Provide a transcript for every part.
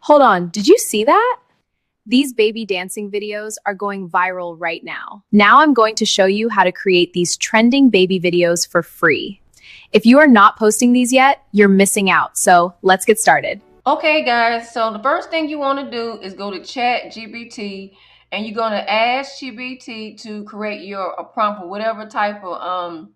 Hold on, did you see that? These baby dancing videos are going viral right now. Now I'm going to show you how to create these trending baby videos for free. If you are not posting these yet, you're missing out. So let's get started. Okay, guys, so the first thing you want to do is go to ChatGPT and you're going to ask GPT to create a prompt for whatever type of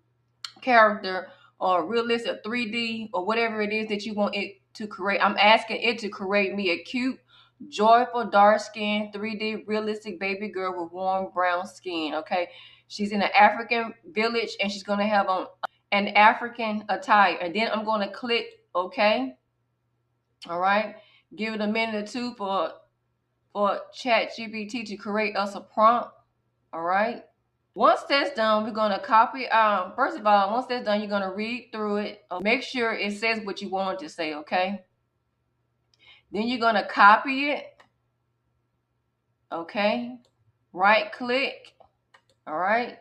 character or realistic 3D or whatever it is that you want it to create. I'm asking it to create me a cute, joyful, dark-skinned 3D realistic baby girl with warm brown skin. Okay, she's in an African village and she's going to have on an African attire. And then I'm going to click OK. All right, give it a minute or two for ChatGPT to create us a prompt. All right. Once that's done, we're gonna copy. First of all, once that's done, you're gonna read through it. Make sure it says what you want it to say. Okay. Then you're gonna copy it. Okay. Right click. All right.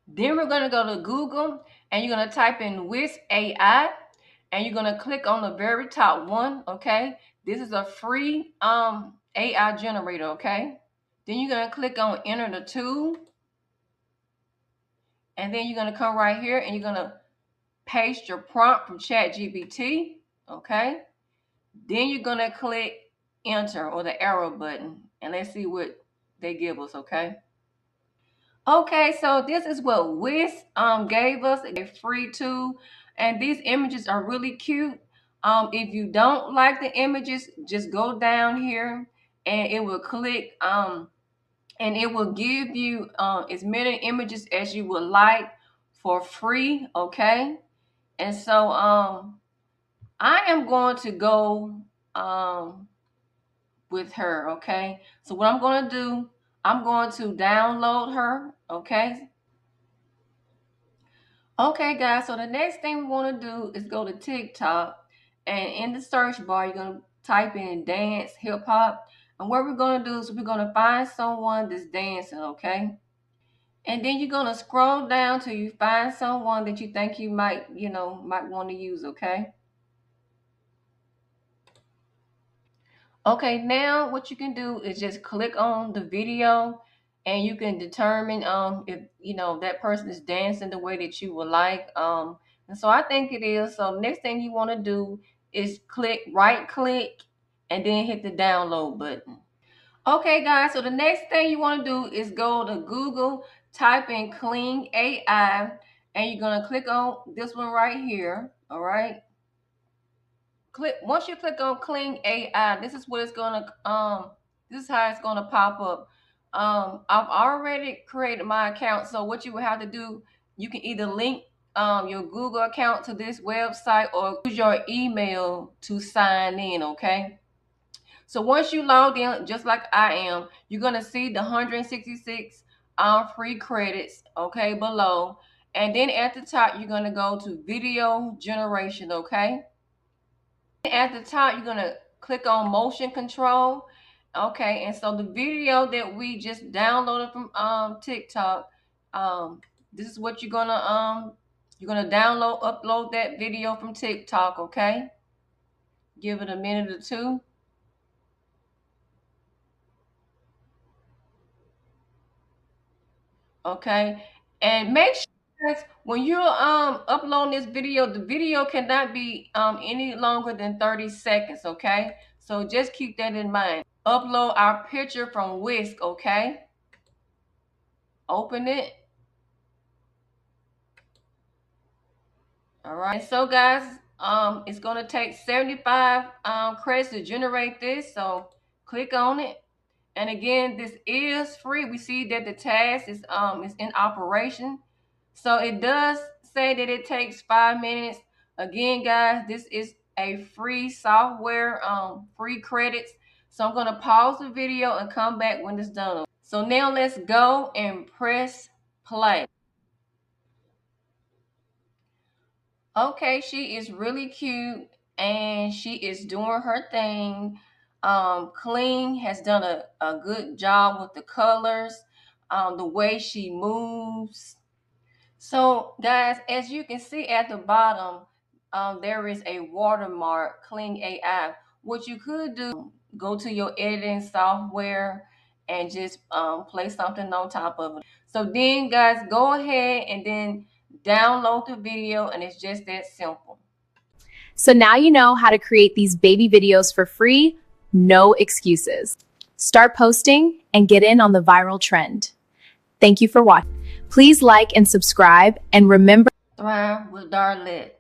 Then we're gonna go to Google and you're gonna type in Wiz AI, and you're gonna click on the very top one. Okay. This is a free AI generator. Okay. Then you're gonna click on Enter the Tool, and then you're gonna come right here and you're gonna paste your prompt from ChatGPT. Okay. Then you're gonna click Enter or the arrow button, and let's see what they give us. Okay. Okay, so this is what Wiz gave us, a free tool, and these images are really cute. If you don't like the images, just go down here and it will click and it will give you as many images as you would like for free. Okay, and so I am going to go with her. Okay, so what I'm going to do, I'm going to download her. Okay. Okay, guys, so the next thing we want to do is go to TikTok, and in the search bar, you're going to type in dance, hip hop. And what we're going to do is we're going to find someone that's dancing, okay? And then you're going to scroll down till you find someone that you think you might want to use, okay? Okay, now what you can do is just click on the video and you can determine if that person is dancing the way that you would like. And so I think it is. So next thing you want to do is right click and then hit the download button. Okay, guys, so the next thing you want to do is go to Google, type in Clean AI, and you're going to click on this one right here. All right. Once you click on Clean AI, this is what it's gonna this is how it's gonna pop up. I've already created my account, so what you will have to do, you can either link your Google account to this website or use your email to sign in. Okay, so once you log in, just like I am, you're gonna see the 166 free credits, okay, below, and then at the top you're gonna go to video generation. Okay, at the top, you're gonna click on motion control. Okay, and so the video that we just downloaded from TikTok, this is what you're gonna upload that video from TikTok. Okay, give it a minute or two. Okay, and make sure that when you're uploading this video, the video cannot be any longer than 30 seconds. Okay, so just keep that in mind. Upload our picture from Whisk. Okay, open it. All right, so guys, it's gonna take 75 credits to generate this, so click on it. And again, this is free. We see that the task is in operation. So it does say that it takes 5 minutes. Again, guys, this is a free software, free credits. So I'm gonna pause the video and come back when it's done. So now let's go and press play. Okay, she is really cute and she is doing her thing. Clean has done a good job with the colors, the way she moves. So, guys, as you can see at the bottom, there is a watermark, Clean AI. what you could do, go to your editing software and just place something on top of it. So then guys, go ahead and then download the video, and it's just that simple. So now you know how to create these baby videos for free, no excuses. Start posting and get in on the viral trend. Thank you for watching. Please like and subscribe, and remember, Thrive with Darlette.